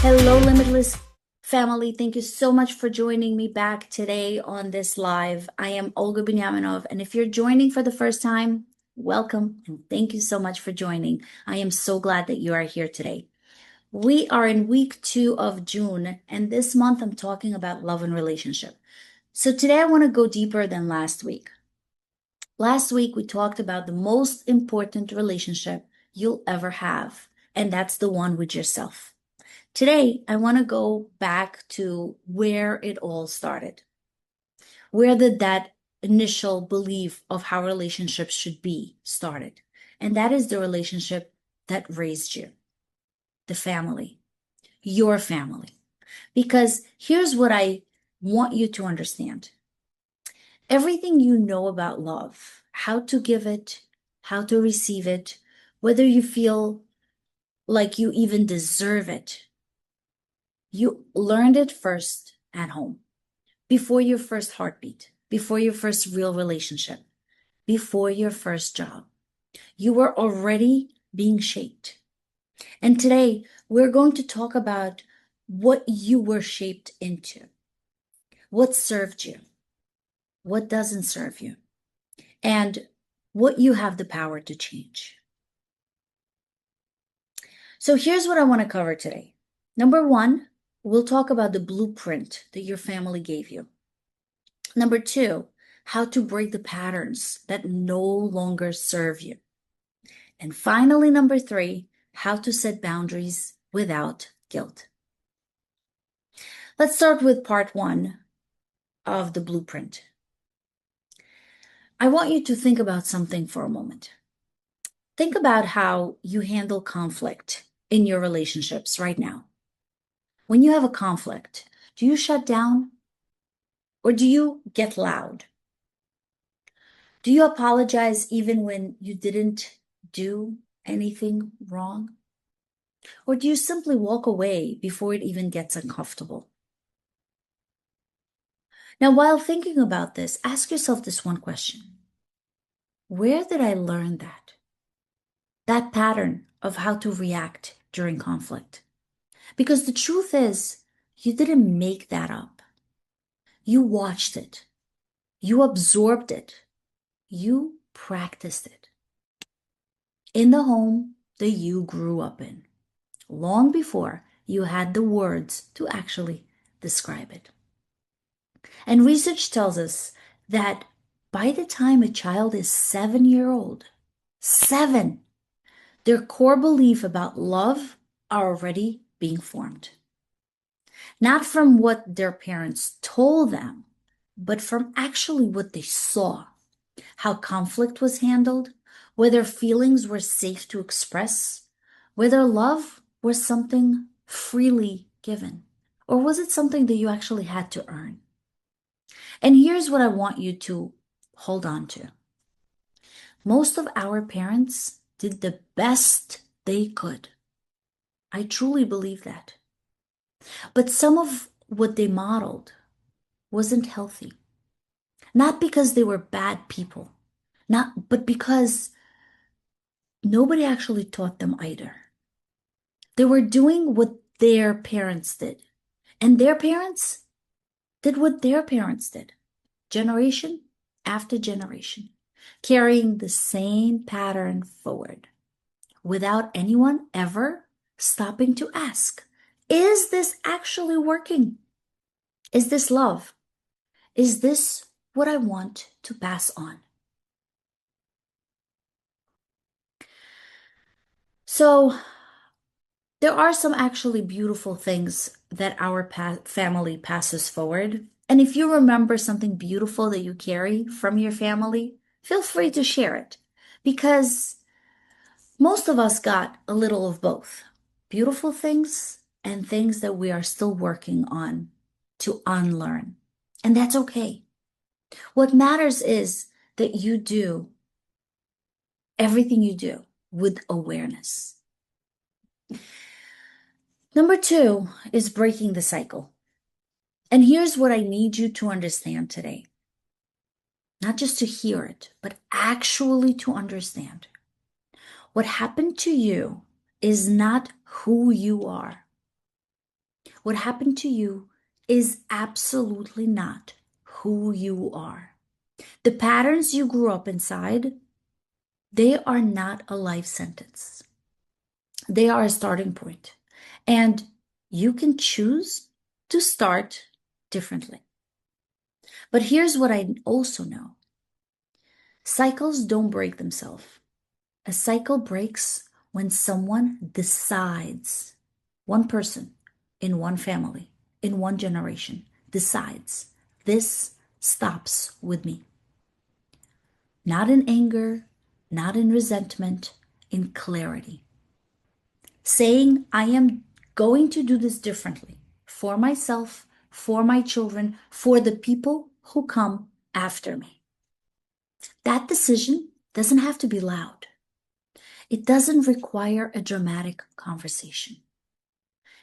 Hello, Limitless family. Thank you so much for joining me back today on this live. I am Olga Benyaminov, and if you're joining for the first time, welcome and thank you so much for joining. I am so glad that you are here today. We are in week 2 of June, and this month I'm talking about love and relationship. So today I want to go deeper than last week. Last week we talked about the most important relationship you'll ever have, and that's the one with yourself. Today, I want to go back to where it all started. Where did that initial belief of how relationships should be started? And that is the relationship that raised you, the family, your family. Because here's what I want you to understand. Everything you know about love, how to give it, how to receive it, whether you feel like you even deserve it, you learned it first at home, before your first heartbeat, before your first real relationship, before your first job. You were already being shaped. And today we're going to talk about what you were shaped into, what served you, what doesn't serve you, and what you have the power to change. So here's what I want to cover today. Number one, we'll talk about the blueprint that your family gave you. Number two, how to break the patterns that no longer serve you. And finally, number three, how to set boundaries without guilt. Let's start with part one of the blueprint. I want you to think about something for a moment. Think about how you handle conflict in your relationships right now. When you have a conflict, do you shut down or do you get loud? Do you apologize even when you didn't do anything wrong? Or do you simply walk away before it even gets uncomfortable? Now, while thinking about this, ask yourself this one question. Where did I learn that? That pattern of how to react during conflict. Because the truth is, you didn't make that up. You watched it. You absorbed it. You practiced it. In the home that you grew up in, long before you had the words to actually describe it. And research tells us that by the time a child is 7 years old, 7, their core belief about love are already being formed. Not from what their parents told them, but from actually what they saw, how conflict was handled, whether feelings were safe to express, whether love was something freely given, or was it something that you actually had to earn? And here's what I want you to hold on to. Most of our parents did the best they could. I truly believe that. But some of what they modeled wasn't healthy. Not because they were bad people, but because nobody actually taught them either. They were doing what their parents did, and their parents did what their parents did, generation after generation, carrying the same pattern forward without anyone ever stopping to ask, is this actually working? Is this love? Is this what I want to pass on? So, there are some actually beautiful things that our family passes forward. And if you remember something beautiful that you carry from your family, feel free to share it because most of us got a little of both beautiful things and things that we are still working on to unlearn. And that's okay. What matters is that you do everything you do with awareness. Number two is breaking the cycle. And here's what I need you to understand today. Not just to hear it, but actually to understand. What happened to you is not who you are. What happened to you is absolutely not who you are. The patterns you grew up inside, they are not a life sentence. They are a starting point. And you can choose to start differently. But here's what I also know. Cycles don't break themselves. A cycle breaks when someone decides, one person in one family, in one generation, decides this stops with me. Not in anger, not in resentment, in clarity. Saying, I am going to do this differently for myself, for my children, for the people who come after me. That decision doesn't have to be loud. It doesn't require a dramatic conversation.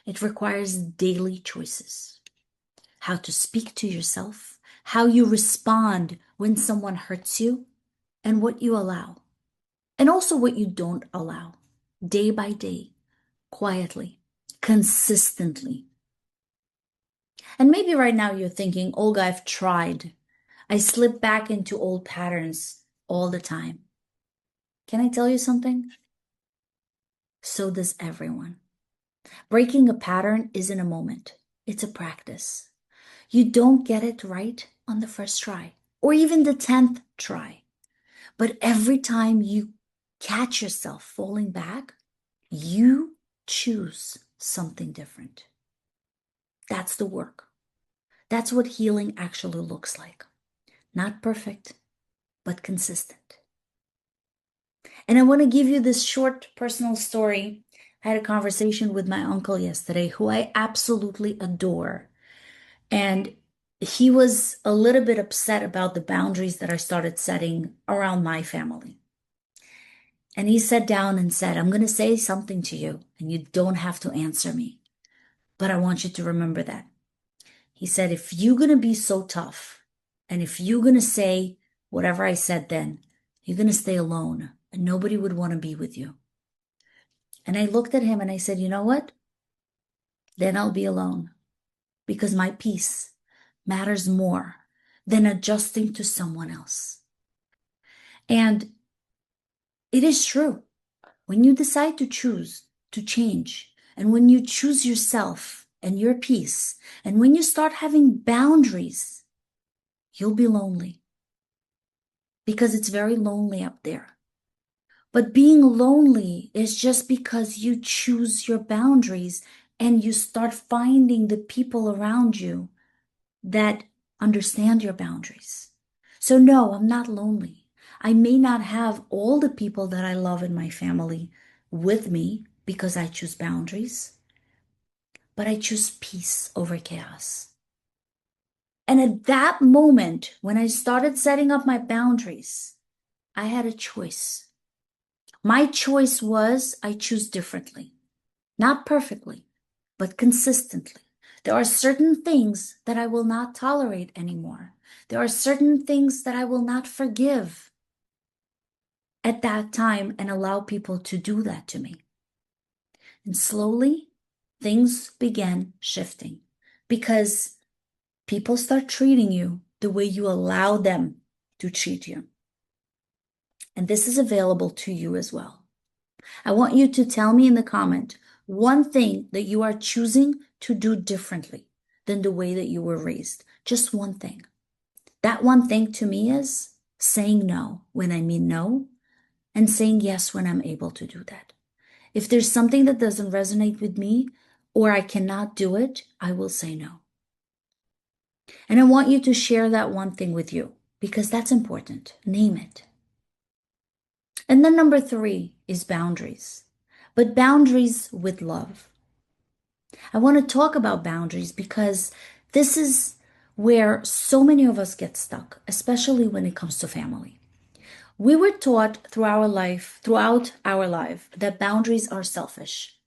It requires daily choices. How to speak to yourself, how you respond when someone hurts you, and what you allow. And also what you don't allow, day by day, quietly, consistently. And maybe right now you're thinking, Olga, I've tried. I slip back into old patterns all the time. Can I tell you something? So does everyone. Breaking a pattern isn't a moment, it's a practice. You don't get it right on the first try or even the 10th try. But every time you catch yourself falling back, you choose something different. That's the work. That's what healing actually looks like. Not perfect, but consistent. And I want to give you this short personal story. I had a conversation with my uncle yesterday, who I absolutely adore. And he was a little bit upset about the boundaries that I started setting around my family. And he sat down and said, I'm going to say something to you, and you don't have to answer me. But I want you to remember that. He said, if you're going to be so tough, and if you're going to say whatever I said then, you're going to stay alone, and nobody would want to be with you. And I looked at him and I said, you know what? Then I'll be alone, because my peace matters more than adjusting to someone else. And it is true. When you decide to choose to change, and when you choose yourself and your peace, and when you start having boundaries, you'll be lonely, because it's very lonely up there. But being lonely is just because you choose your boundaries and you start finding the people around you that understand your boundaries. So no, I'm not lonely. I may not have all the people that I love in my family with me because I choose boundaries, but I choose peace over chaos. And at that moment, when I started setting up my boundaries, I had a choice. My choice was I choose differently, not perfectly, but consistently. There are certain things that I will not tolerate anymore. There are certain things that I will not forgive at that time and allow people to do that to me. And slowly, things began shifting because people start treating you the way you allow them to treat you. And this is available to you as well. I want you to tell me in the comment one thing that you are choosing to do differently than the way that you were raised. Just one thing. That one thing to me is saying no when I mean no, and saying yes when I'm able to do that. If there's something that doesn't resonate with me or I cannot do it, I will say no. And I want you to share that one thing with you because that's important. Name it. And then number 3 is boundaries, but boundaries with love. I want to talk about boundaries because this is where so many of us get stuck, especially when it comes to family. We were taught throughout our life, that boundaries are selfish,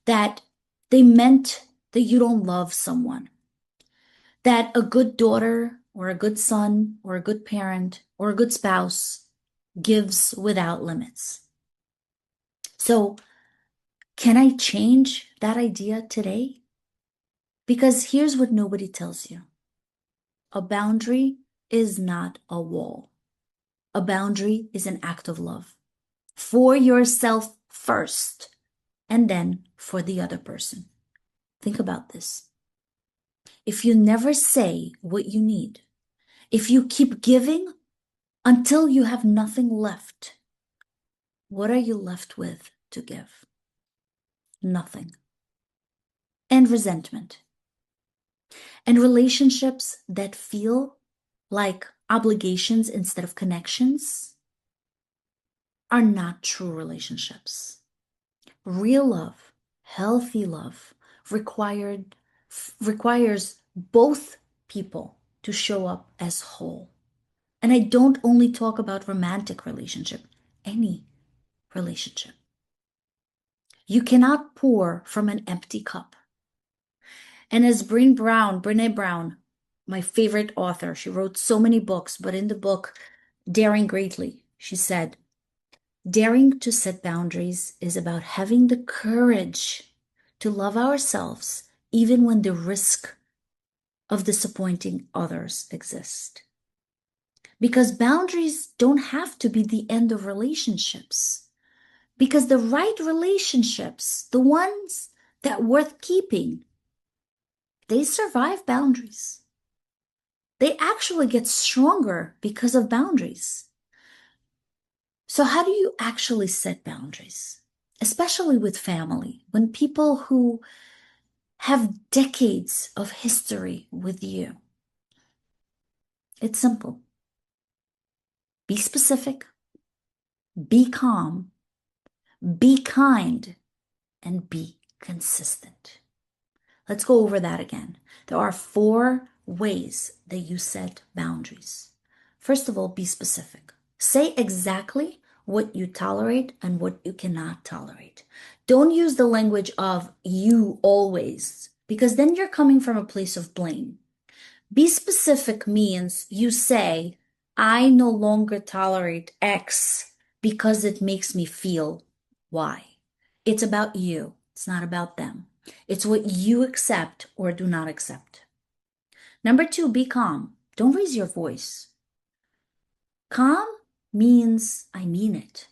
that they meant that you don't love someone, that a good daughter or a good son or a good parent or a good spouse gives without limits. So, can I change that idea today? Because here's what nobody tells you. A boundary is not a wall. A boundary is an act of love for yourself first, and then for the other person. Think about this. If you never say what you need, if you keep giving until you have nothing left, what are you left with to give? Nothing. And resentment. And relationships that feel like obligations instead of connections are not true relationships. Real love, healthy love, requires both people to show up as whole. And I don't only talk about romantic relationship, any relationship. You cannot pour from an empty cup. And as Brene Brown, my favorite author, she wrote so many books, but in the book, Daring Greatly, she said, daring to set boundaries is about having the courage to love ourselves even when the risk of disappointing others exists. Because boundaries don't have to be the end of relationships. Because the right relationships, the ones that worth keeping, they survive boundaries. They actually get stronger because of boundaries. So how do you actually set boundaries? Especially with family, when people who have decades of history with you. It's simple. Be specific, be calm, be kind, and be consistent. Let's go over that again. There are 4 ways that you set boundaries. First of all, be specific. Say exactly what you tolerate and what you cannot tolerate. Don't use the language of you always, because then you're coming from a place of blame. Be specific means you say, I no longer tolerate X because it makes me feel Y. It's about you. It's not about them. It's what you accept or do not accept. Number 2, be calm. Don't raise your voice. Calm means I mean it.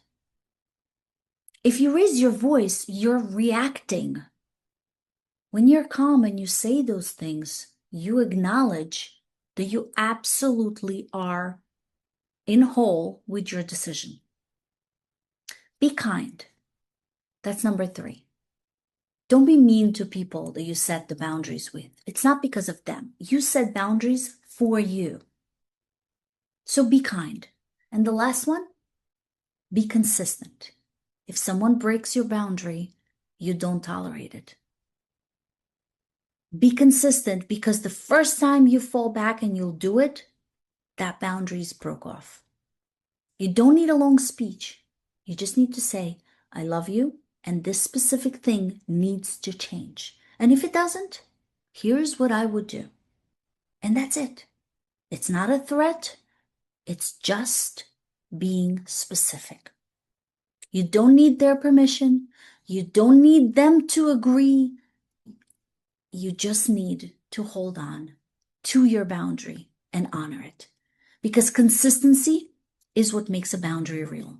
If you raise your voice, you're reacting. When you're calm and you say those things, you acknowledge that you absolutely are in whole with your decision. Be kind. That's number 3. Don't be mean to people that you set the boundaries with. It's not because of them. You set boundaries for you. So be kind. And the last one, be consistent. If someone breaks your boundary, you don't tolerate it. Be consistent because the first time you fall back and you'll do it, that boundaries broke off. You don't need a long speech. You just need to say, I love you, and this specific thing needs to change. And if it doesn't, here's what I would do. And that's it. It's not a threat. It's just being specific. You don't need their permission. You don't need them to agree. You just need to hold on to your boundary and honor it. Because consistency is what makes a boundary real.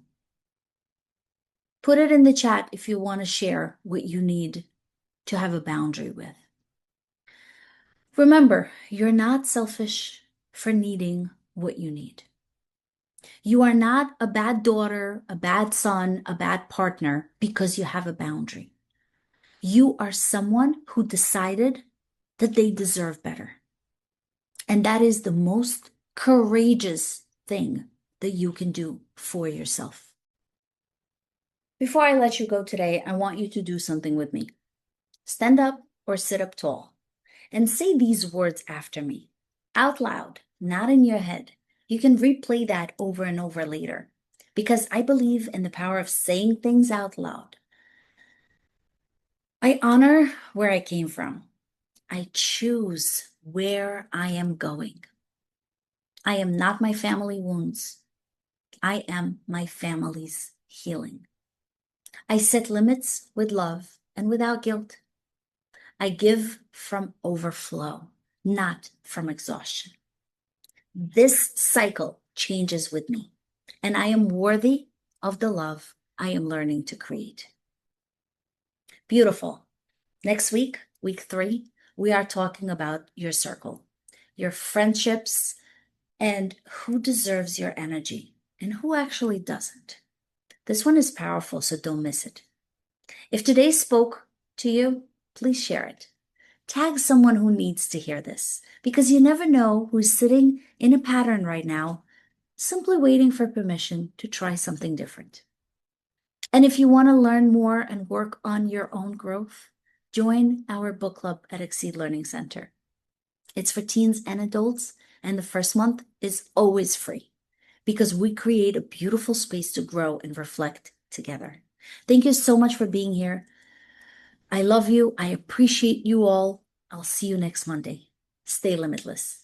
Put it in the chat if you want to share what you need to have a boundary with. Remember, you're not selfish for needing what you need. You are not a bad daughter, a bad son, a bad partner because you have a boundary. You are someone who decided that they deserve better. And that is the most courageous thing that you can do for yourself. Before I let you go today, I want you to do something with me. Stand up or sit up tall and say these words after me, out loud, not in your head. You can replay that over and over later because I believe in the power of saying things out loud. I honor where I came from. I choose where I am going. I am not my family wounds. I am my family's healing. I set limits with love and without guilt. I give from overflow, not from exhaustion. This cycle changes with me, and I am worthy of the love I am learning to create. Beautiful. Next week, week 3, we are talking about your circle, your friendships, and who deserves your energy and who actually doesn't. This one is powerful, so don't miss it. If today spoke to you, please share it. Tag someone who needs to hear this because you never know who's sitting in a pattern right now, simply waiting for permission to try something different. And if you want to learn more and work on your own growth, join our book club at Exceed Learning Center. It's for teens and adults, and the first month is always free because we create a beautiful space to grow and reflect together. Thank you so much for being here. I love you. I appreciate you all. I'll see you next Monday. Stay limitless.